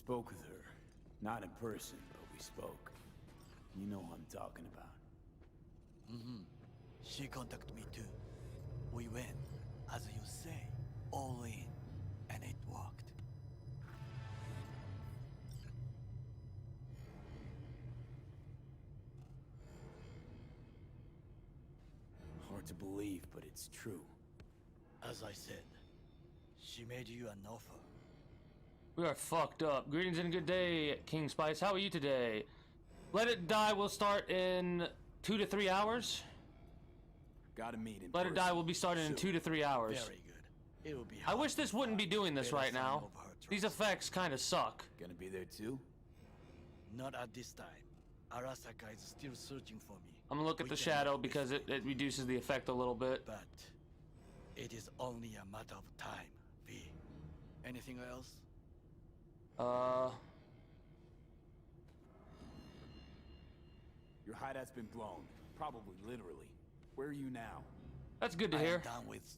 Spoke with her. Not in person, but we spoke. You know who I'm talking about. She contacted me too. We went, as you say, all in, and it worked. Hard to believe, but it's true. As I said, she made you an offer. We are fucked up. Greetings and good day, King Spice. How are you today? Let It Die will start in 2 to 3 hours. Got a meeting. Let It Die will be starting in 2 to 3 hours. Very good. It will be I wish this wouldn't be doing this right now. These effects kind of suck. Gonna be there too? Not at this time. Arasaka is still searching for me. I'm gonna look at the shadow because it reduces the effect a little bit. But it is only a matter of time, V. Anything else? Your hideout's been blown. Probably literally. Where are you now? That's good to hear.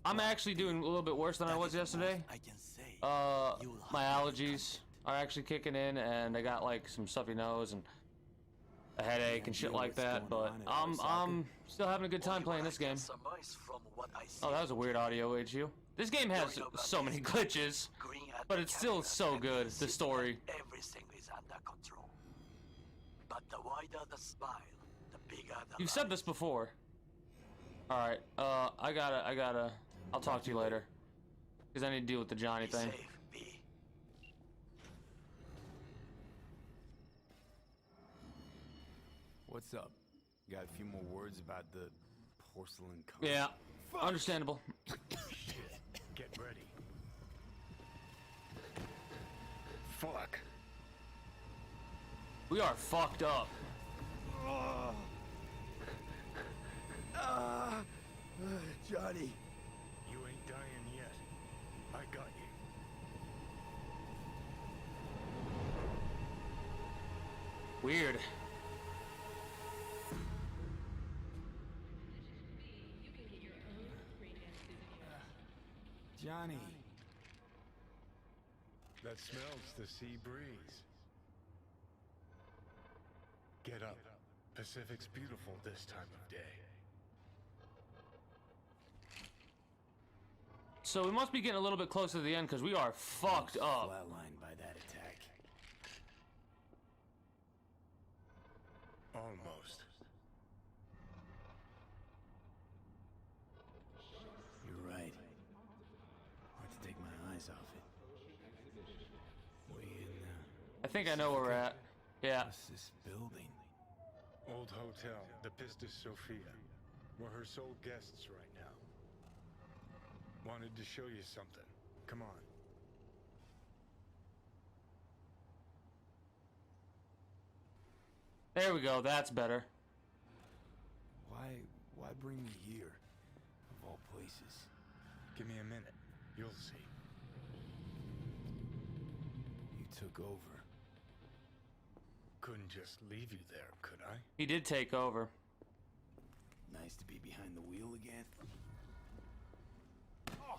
I'm actually doing a little bit worse than I was yesterday. I can say. My allergies are actually kicking in, and I got like some stuffy nose and a headache and shit like that. But I'm still having a good time playing this game. Oh, that was a weird audio issue. This game has so many glitches, but it's still so good. The story. Everything is under control. But the wider the smile, the bigger the You've said this before. All right. I gotta. I'll talk to you later, because I need to deal with the Johnny thing. What's up? Got a few more words about the porcelain con? Yeah. Understandable. Shit. Get ready. Fuck. We are fucked up. Johnny. You ain't dying yet. I got you. Weird. Johnny. That smells the sea breeze. Get up. Pacific's beautiful this time of day. So we must be getting a little bit closer to the end because we are fucked up. Flatlined by that attack. Almost. You're right. Hard to take my eyes off it. Way in I think I know where we're at. Yeah. What's this building? Old hotel, the Pistis Sophia. We're her sole guests right now. Wanted to show you something. Come on. There we go. That's better. Why bring me here? Of all places. Give me a minute. You'll see. You took over. Couldn't just leave you there, could I? He did take over. Nice to be behind the wheel again. Oh.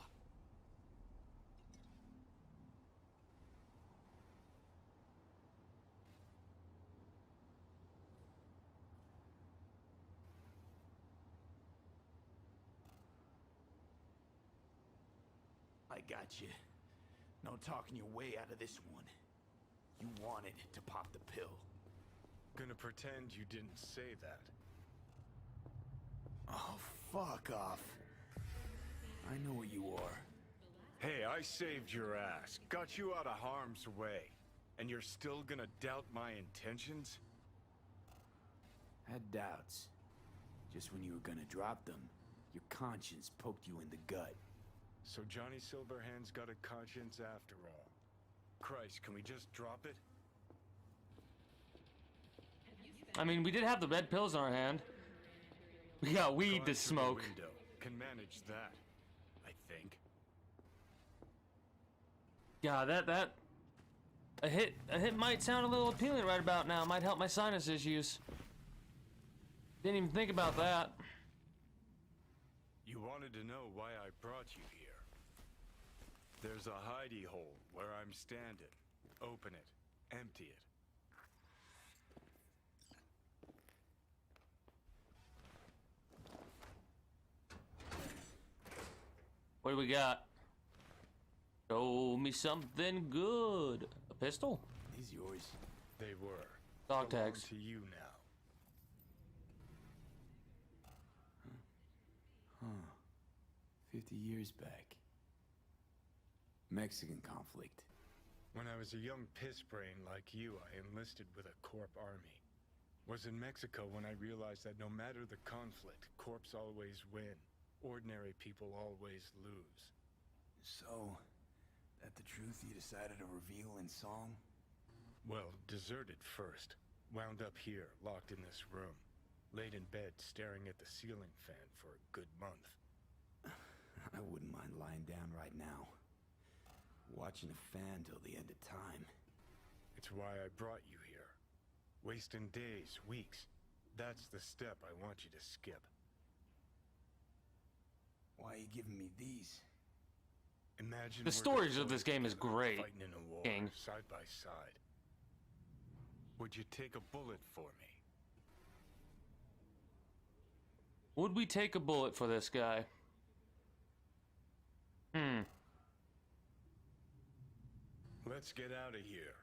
I got you. No talking your way out of this one. You wanted to pop the pill. Gonna pretend you didn't say that. Oh, fuck off. I know what you are. Hey, I saved your ass, got you out of harm's way, and you're still gonna doubt my intentions? Had doubts. Just when you were gonna drop them, your conscience poked you in the gut. So Johnny Silverhand's got a conscience after all. Christ, can we just drop it? I mean, we did have the red pills in our hand. We got weed Gone to through the smoke. window. Can manage that, I think. Yeah, a hit might sound a little appealing right about now. Might help my sinus issues. Didn't even think about that. You wanted to know why I brought you here. There's a hidey hole where I'm standing. Open it. empty it. What do we got? Show me something good. A pistol? These yours. They were. Dog Belong tags. to you now. 50 years back. Mexican conflict. When I was a young pissbrain like you, I enlisted with a Corp army. Was in Mexico when I realized that no matter the conflict, Corps always win. Ordinary people always lose. So, that the truth you decided to reveal in song? Well, deserted first. Wound up here, locked in this room. Laid in bed, staring at the ceiling fan for a good month. I wouldn't mind lying down right now. Watching a fan till the end of time. It's why I brought you here. Wasting days, weeks. That's the step I want you to skip. Why are you giving me these? Imagine The we're stories of deployed this game is together, great, fighting in a war, King. side by side. Would you take a bullet for me? Would we take a bullet for this guy? Let's get out of here.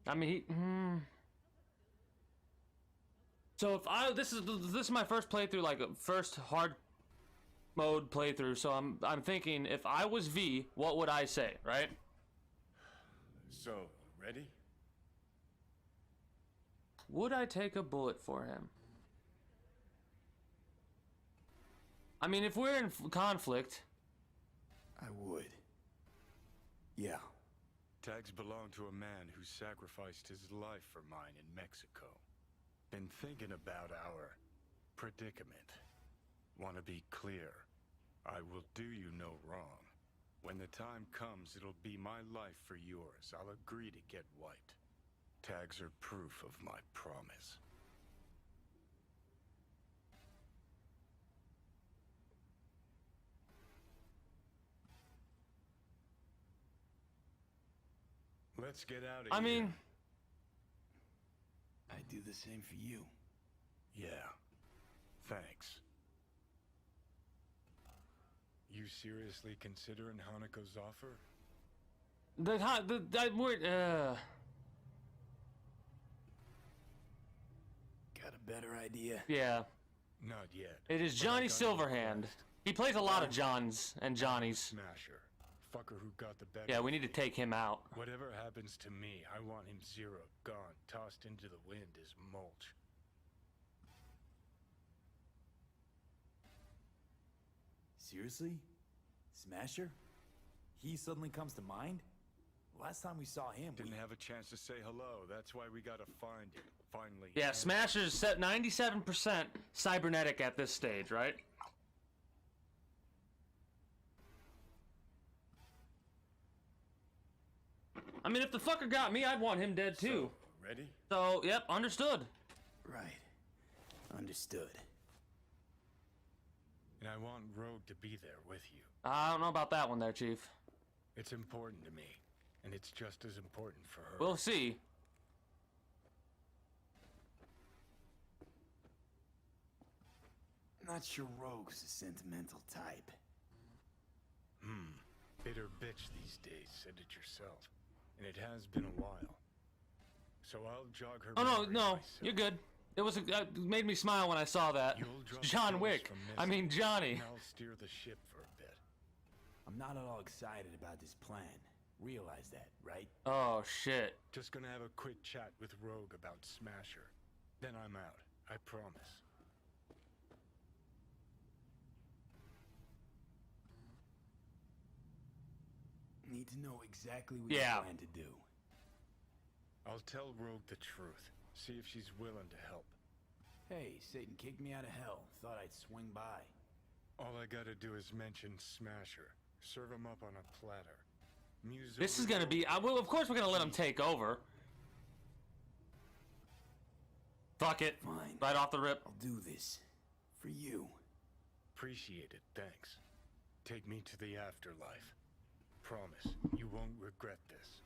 I mean, So if this is my first playthrough, like first hard mode playthrough. So I'm thinking if I was V, what would I say, right? So, ready? Would I take a bullet for him? I mean, if we're in conflict, I would. Yeah. Tags belong to a man who sacrificed his life for mine in Mexico. Been thinking about our predicament. Want to be clear. I will do you no wrong. When the time comes, it'll be my life for yours. I'll agree to get wiped. Tags are proof of my promise. Let's get out of I here. mean, I'd do the same for you. Yeah. Thanks. You seriously considering Hanako's offer? Got a better idea? yeah, Not yet. it is but I Johnny got a Silverhand. request. He plays a lot of Johns and Johnnies. Smasher. Fucker who got the better. Yeah, we of need to me. take him out. Whatever happens to me, I want him zero, gone, tossed into the wind as mulch. Seriously? Smasher? He suddenly comes to mind? Last time we saw him, Didn't have a chance to say hello. That's why we gotta find him. Finally. Yeah, Smasher's set 97% cybernetic at this stage, right? I mean, if the fucker got me, I'd want him dead too. So, ready? So, yep, understood. Right. Understood. And I want Rogue to be there with you. I don't know about that one there, Chief. It's important to me, and it's just as important for her. We'll see. Not sure Rogue's a sentimental type. Bitter bitch these days, said it yourself. And it has been a while. So I'll jog her Oh, no, memory no, myself. you're good. It was it made me smile when I saw that. You'll drop John pills Wick. from I mean, Missy, Johnny. and I'll steer the ship for a bit. I'm not at all excited about this plan. Realize that, right? Oh, shit. Just gonna have a quick chat with Rogue about Smasher. Then I'm out. I promise. Need to know exactly what Yeah. you plan to do. I'll tell Rogue the truth. See if she's willing to help. Hey, Satan kicked me out of hell. Thought I'd swing by. All I gotta do is mention Smasher. Serve him up on a platter. Muse This is over gonna Rogue. be. Well, of course, we're gonna let him take over. Fuck it. Fine. Right off the rip. I'll do this. For you. Appreciate it, thanks. Take me to the afterlife. Promise, you won't regret this.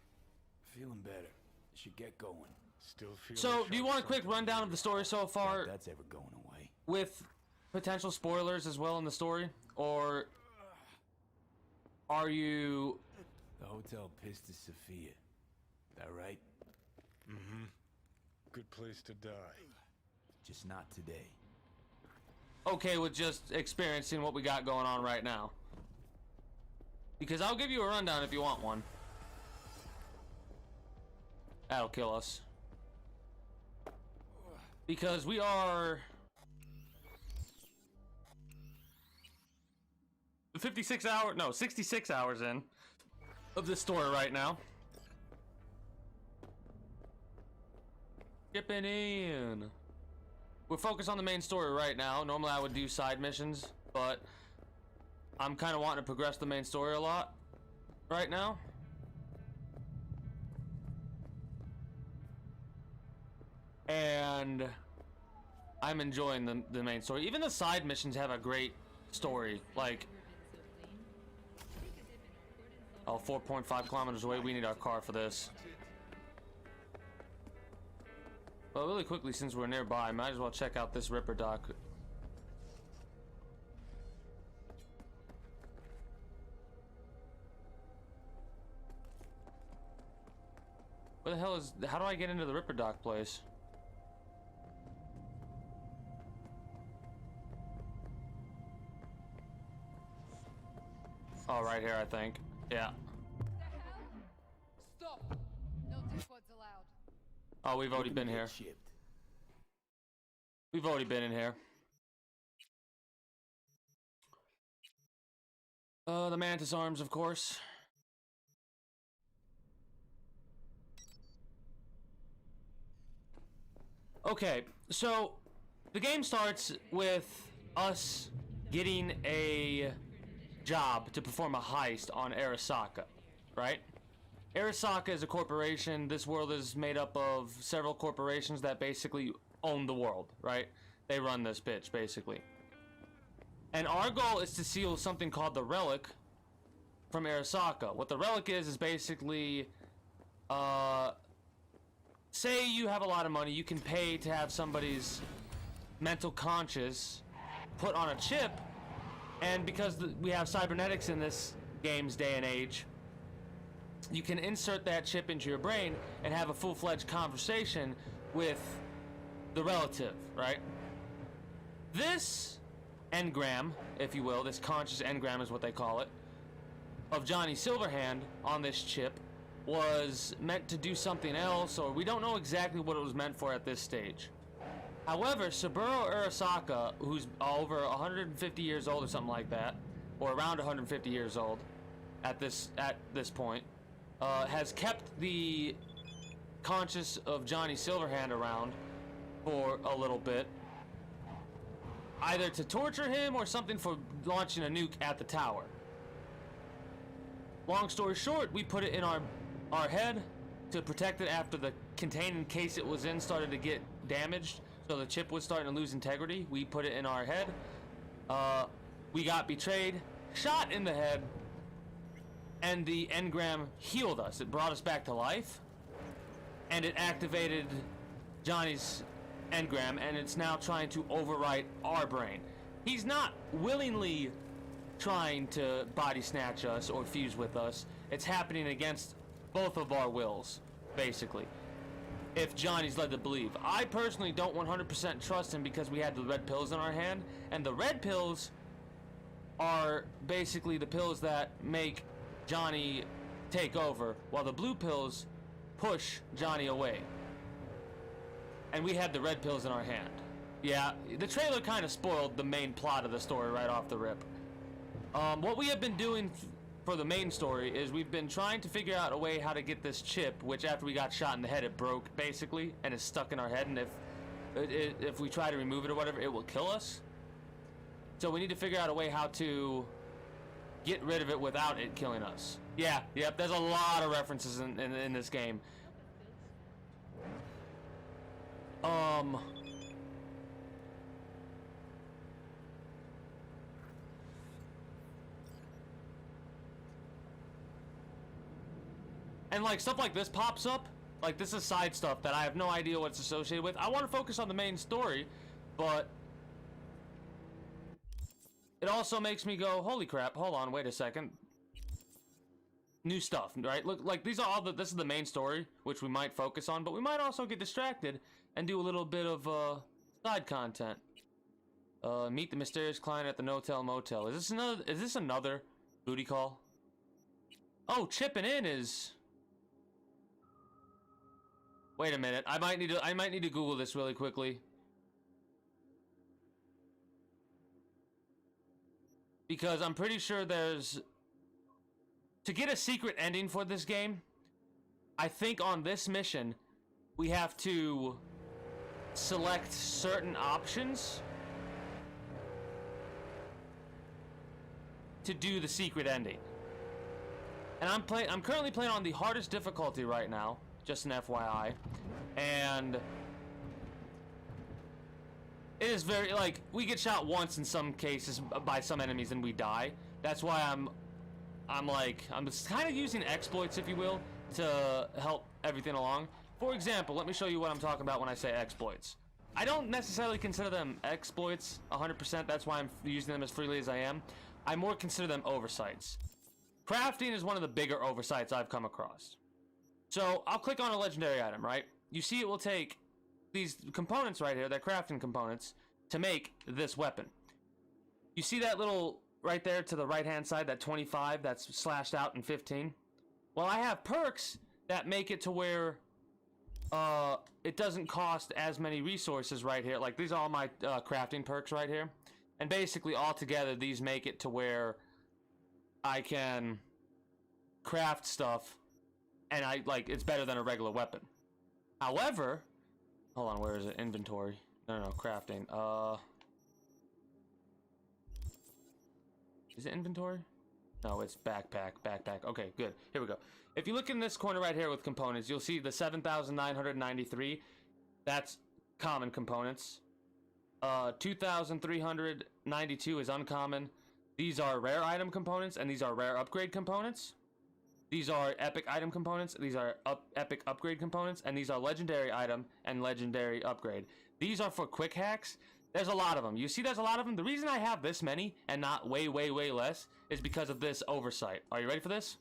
Feeling better. Should get going. Still feel. So, do you want a quick rundown of the story so far, That's ever going away. with potential spoilers as well in the story, or are you? The hotel Pistis Sophia. That right? Mm-hmm. Good place to die. Just not today. Okay with just experiencing what we got going on right now? Because I'll give you a rundown if you want one. That'll kill us. Because we are 66 hours in of this story right now. Skipping in. We're focused on the main story right now. Normally I would do side missions, but I'm kind of wanting to progress the main story a lot right now. And I'm enjoying the main story. Even the side missions have a great story. Like, oh, 4.5 kilometers away. We need our car for this. Well, really quickly, since we're nearby, might as well check out this Ripper dock. Where the hell is... How do I get into the Ripper dock place? Oh, right here, I think. Yeah. Stop! No deathwords allowed. Oh, we've already been here. Shipped. We've already been in here. The Mantis arms, of course. Okay, so the game starts with us getting a job to perform a heist on Arasaka, right? Arasaka is a corporation. This world is made up of several corporations that basically own the world, right? They run this bitch, basically. And our goal is to steal something called the Relic from Arasaka. What the Relic is basically, say you have a lot of money, you can pay to have somebody's mental conscious put on a chip, and because we have cybernetics in this game's day and age, you can insert that chip into your brain and have a full-fledged conversation with the relative, right? This engram, if you will, this conscious engram is what they call it, of Johnny Silverhand on this chip was meant to do something else, or we don't know exactly what it was meant for at this stage. However, Saburo Arasaka, who's over 150 years old or something like that, or around 150 years old at this point, has kept the conscious of Johnny Silverhand around for a little bit, either to torture him or something for launching a nuke at the tower. Long story short, we put it in our head to protect it after the contained case it was in started to get damaged, so the chip was starting to lose integrity. We put it in our head. We got betrayed, shot in the head, and the engram healed us. It brought us back to life, and it activated Johnny's engram, and it's now trying to overwrite our brain. He's not willingly trying to body snatch us or fuse with us. It's happening against both of our wills, basically, if Johnny's led to believe. I personally don't 100% trust him because we had the red pills in our hand, and the red pills are basically the pills that make Johnny take over, while the blue pills push Johnny away. And we had the red pills in our hand. Yeah, the trailer kind of spoiled the main plot of the story right off the rip. What we have been doing for the main story is we've been trying to figure out a way how to get this chip, which after we got shot in the head, it broke, basically, and is stuck in our head, and if we try to remove it or whatever, it will kill us. So we need to figure out a way how to get rid of it without it killing us. Yeah, yep, there's a lot of references in this game. and like stuff like this pops up. Like this is side stuff that I have no idea what it's associated with. I want to focus on the main story, but it also makes me go, holy crap, hold on, wait a second. New stuff, right? Look, like these are all this is the main story, which we might focus on, but we might also get distracted and do a little bit of side content. Meet the mysterious client at the No-Tell Motel. Is this another booty call? Oh, chipping in is... Wait a minute. I might need to Google this really quickly. Because I'm pretty sure there's... To get a secret ending for this game, I think on this mission, we have to select certain options to do the secret ending. And I'm currently playing on the hardest difficulty right now, just an FYI. And it is very, like, we get shot once in some cases by some enemies and we die. That's why I'm kind of using exploits, if you will, to help everything along. For example, let me show you what I'm talking about when I say exploits. I don't necessarily consider them exploits 100%, that's why I'm using them as freely as I am. I more consider them oversights. Crafting is one of the bigger oversights I've come across. So, I'll click on a legendary item, right? You see it will take these components right here, they're crafting components, to make this weapon. You see that little, right there to the right hand side, that 25 that's slashed out in 15? Well, I have perks that make it to where it doesn't cost as many resources right here. Like, these are all my crafting perks right here. And basically, all together, these make it to where I can craft stuff, and it's better than a regular weapon. However, hold on, where is it? Inventory. No, crafting. Is it inventory? No, it's backpack. Okay, good. Here we go. If you look in this corner right here with components, you'll see the 7,993. That's common components. 2,392 is uncommon. These are rare item components, and these are rare upgrade components. These are epic item components. These are epic upgrade components, and these are legendary item and legendary upgrade. These are for quick hacks. There's a lot of them. You see there's a lot of them? The reason I have this many and not way less is because of this oversight. Are you ready for this?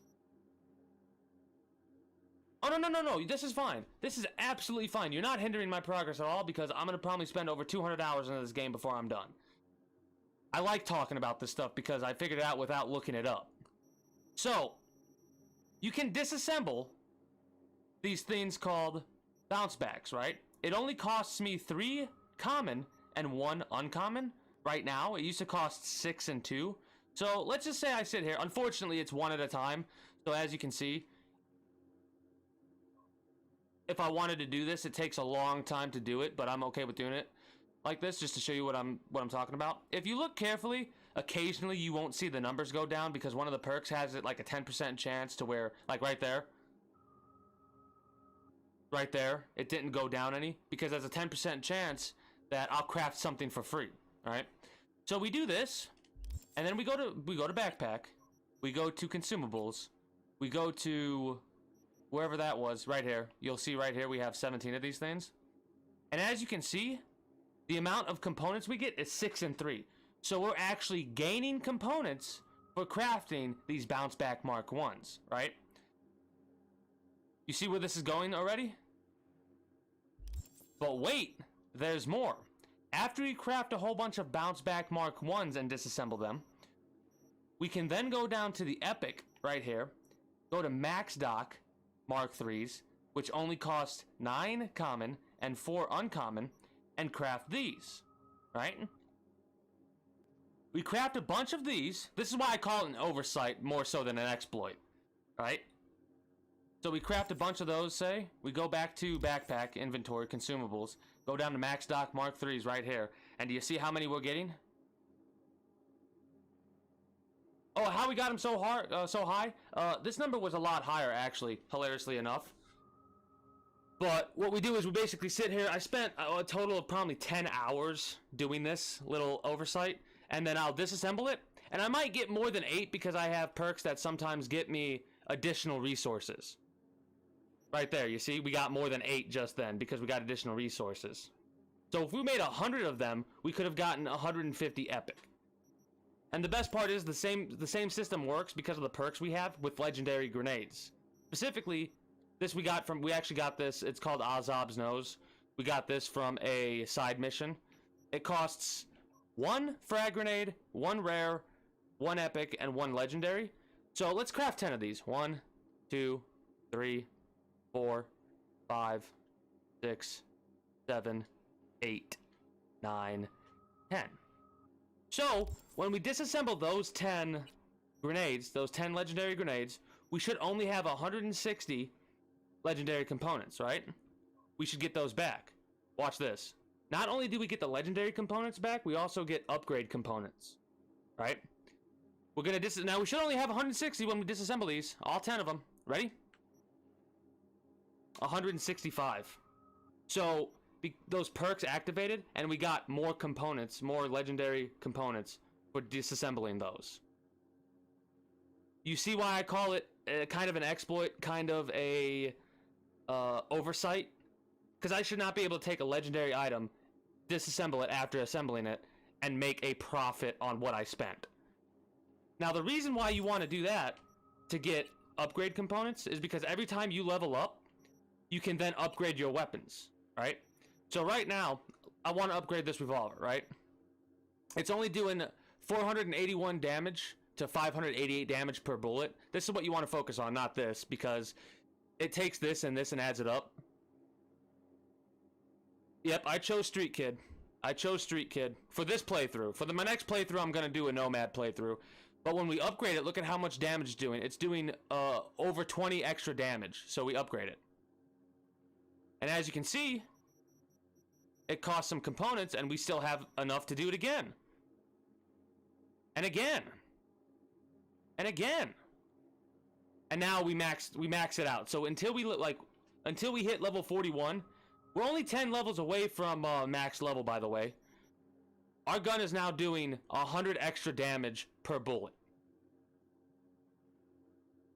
Oh, no. This is fine. This is absolutely fine. You're not hindering my progress at all because I'm going to probably spend over 200 hours into this game before I'm done. I like talking about this stuff because I figured it out without looking it up. So, you can disassemble these things called bounce backs, right? It only costs me 3 common and 1 uncommon right now. It used to cost 6 and 2. So, let's just say I sit here. Unfortunately, it's 1 at a time. So, as you can see, if I wanted to do this, it takes a long time to do it, but I'm okay with doing it like this just to show you what I'm talking about. If you look carefully, occasionally you won't see the numbers go down because one of the perks has it like a 10% chance to where, like right there, it didn't go down any because there's a 10% chance that I'll craft something for free. All right, so we do this, and then we go to backpack, we go to consumables, we go to wherever that was, right here. You'll see right here we have 17 of these things. And as you can see, the amount of components we get is 6 and 3. So we're actually gaining components for crafting these bounce back Mark 1s, right? You see where this is going already? But wait, there's more. After we craft a whole bunch of bounce back Mark 1s and disassemble them, we can then go down to the epic right here, go to max dock Mark 3s, which only cost 9 common and 4 uncommon, and craft these, right? We craft a bunch of these. This is why I call it an oversight more so than an exploit, right? So we craft a bunch of those, say. We go back to backpack, inventory, consumables, go down to max dock Mark 3s right here, and do you see how many we're getting? Oh, how we got them so high? This number was a lot higher, actually, hilariously enough. But what we do is we basically sit here. I spent a total of probably 10 hours doing this little oversight, and then I'll disassemble it. And I might get more than 8 because I have perks that sometimes get me additional resources. Right there, you see? We got more than 8 just then because we got additional resources. So if we made 100 of them, we could have gotten 150 epic. And the best part is the same system works because of the perks we have with legendary grenades. Specifically, we actually got this, it's called Azob's Nose. We got this from a side mission. It costs 1 frag grenade, 1 rare, 1 epic, and 1 legendary. So let's craft 10 of these. 1, 2, 3, 4, 5, 6, 7, 8, 9, 10. So, when we disassemble those 10 grenades, those 10 legendary grenades, we should only have 160 legendary components, right? We should get those back. Watch this. Not only do we get the legendary components back, we also get upgrade components, right? We're gonna now we should only have 160 when we disassemble these, all 10 of them. Ready? 165. So those perks activated, and we got more components, more legendary components for disassembling those. You see why I call it kind of an exploit, kind of a oversight? Because I should not be able to take a legendary item, disassemble it after assembling it, and make a profit on what I spent. Now, the reason why you want to do that to get upgrade components is because every time you level up, you can then upgrade your weapons, right? So right now, I want to upgrade this revolver, right? It's only doing 481 damage to 588 damage per bullet. This is what you want to focus on, not this, because it takes this and adds it up. Yep, I chose Street Kid. I chose Street Kid for this playthrough. For my next playthrough, I'm going to do a Nomad playthrough. But when we upgrade it, look at how much damage it's doing. It's doing over 20 extra damage, so we upgrade it. And as you can see, it costs some components, and we still have enough to do it again. And again. And again. And now we max it out. So until we hit level 41, we're only 10 levels away from max level, by the way. Our gun is now doing 100 extra damage per bullet.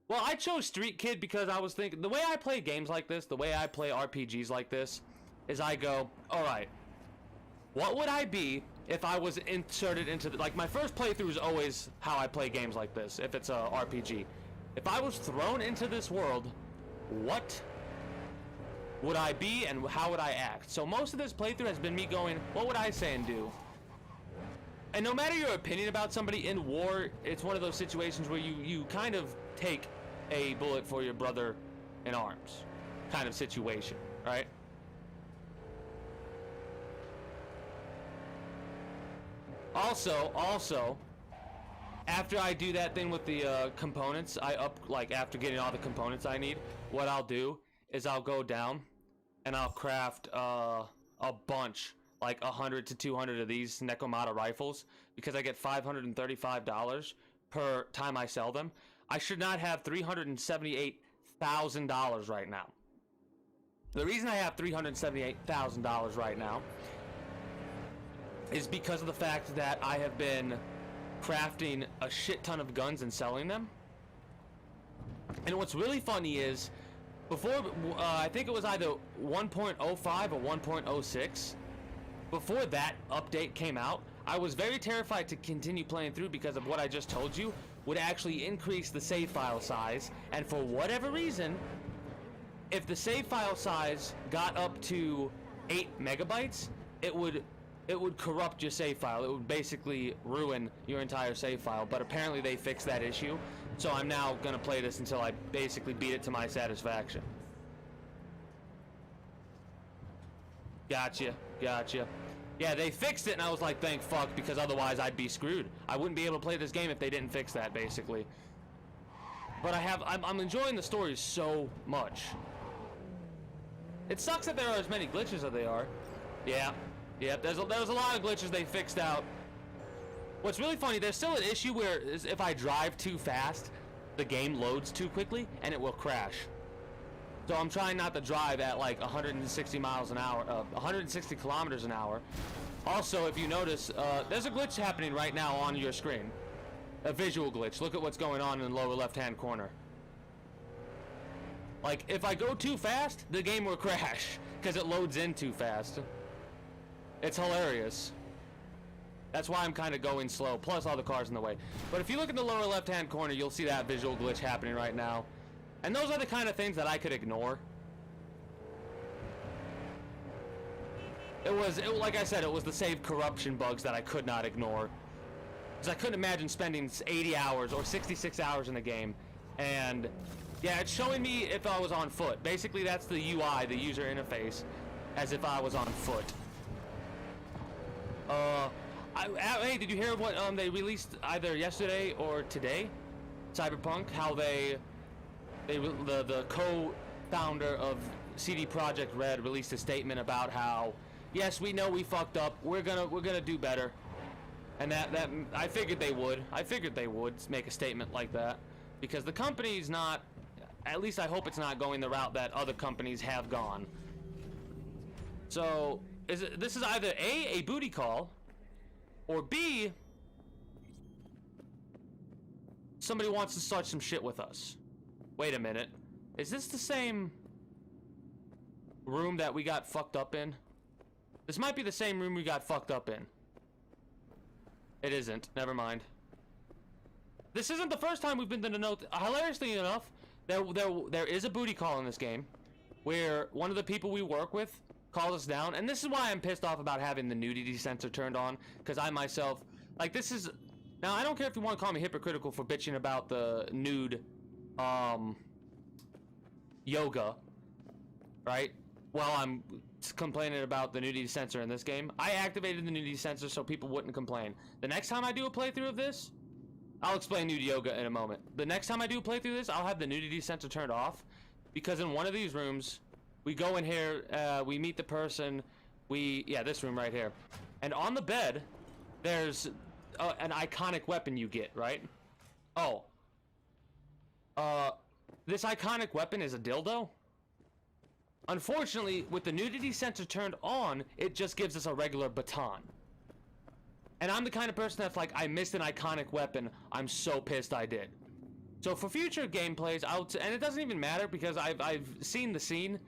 Well, I chose Street Kid because I was thinking, the way I play games like this, the way I play RPGs like this, is I go, alright, what would I be if I was inserted into like, my first playthrough is always how I play games like this, if it's a RPG. If I was thrown into this world, what would I be and how would I act? So most of this playthrough has been me going, what would I say and do? And no matter your opinion about somebody in war, it's one of those situations where you kind of take a bullet for your brother in arms kind of situation, right? Also, after I do that thing with the components, after getting all the components I need, what I'll do is I'll go down and I'll craft a bunch, like 100 to 200 of these Nekomata rifles, because I get $535 per time I sell them. I should not have $378,000 right now. The reason I have $378,000 right now is because of the fact that I have been crafting a shit ton of guns and selling them. And what's really funny is, before, I think it was either 1.05 or 1.06, before that update came out, I was very terrified to continue playing through because of what I just told you would actually increase the save file size, and for whatever reason, if the save file size got up to 8 megabytes, it would corrupt your save file. It would basically ruin your entire save file, but apparently they fixed that issue, so I'm now gonna play this until I basically beat it to my satisfaction. Gotcha. Yeah, they fixed it, and I was like, thank fuck, because otherwise I'd be screwed. I wouldn't be able to play this game if they didn't fix that, basically. But I'm enjoying the story so much. It sucks that there are as many glitches as they are. Yeah, there's a lot of glitches they fixed out. What's really funny, there's still an issue where if I drive too fast, the game loads too quickly, and it will crash. So I'm trying not to drive at like 160 miles an hour, 160 kilometers an hour. Also, if you notice, there's a glitch happening right now on your screen. A visual glitch. Look at what's going on in the lower left-hand corner. Like, if I go too fast, the game will crash because it loads in too fast. It's hilarious. That's why I'm kind of going slow, plus all the cars in the way. But if you look in the lower left-hand corner, you'll see that visual glitch happening right now. And those are the kind of things that I could ignore. Like I said, it was the save corruption bugs that I could not ignore. Because I couldn't imagine spending 80 hours or 66 hours in a game. And yeah, it's showing me if I was on foot. Basically, that's the UI, the user interface, as if I was on foot. Hey, did you hear what they released either yesterday or today? Cyberpunk, how the co-founder of CD Projekt Red released a statement about how, yes, we know we fucked up. We're gonna do better. And that I figured they would. I figured they would make a statement like that because the company's not. At least I hope it's not going the route that other companies have gone. So this is either A, booty call, or B, somebody wants to start some shit with us. Wait a minute. Is this the same room that we got fucked up in? This might be the same room we got fucked up in. It isn't. Never mind. This isn't the first time we've been to note. Hilariously enough, there is a booty call in this game where one of the people we work with calls us down, and this is why I'm pissed off about having the nudity sensor turned on, because I myself, like, this is, now I don't care if you want to call me hypocritical for bitching about the nude yoga, right, while I'm complaining about the nudity sensor in this game. I activated the nudity sensor so people wouldn't complain. The next time I do a playthrough of this, I'll explain nude yoga in a moment. The next time I do a playthrough of this, I'll have the nudity sensor turned off, because in one of these rooms, we go in here, we meet the person, yeah, this room right here. And on the bed, there's an iconic weapon you get, right? Oh. This iconic weapon is a dildo? Unfortunately, with the nudity sensor turned on, it just gives us a regular baton. And I'm the kind of person that's like, I missed an iconic weapon, I'm so pissed I did. So for future gameplays, and it doesn't even matter because I've seen the scene.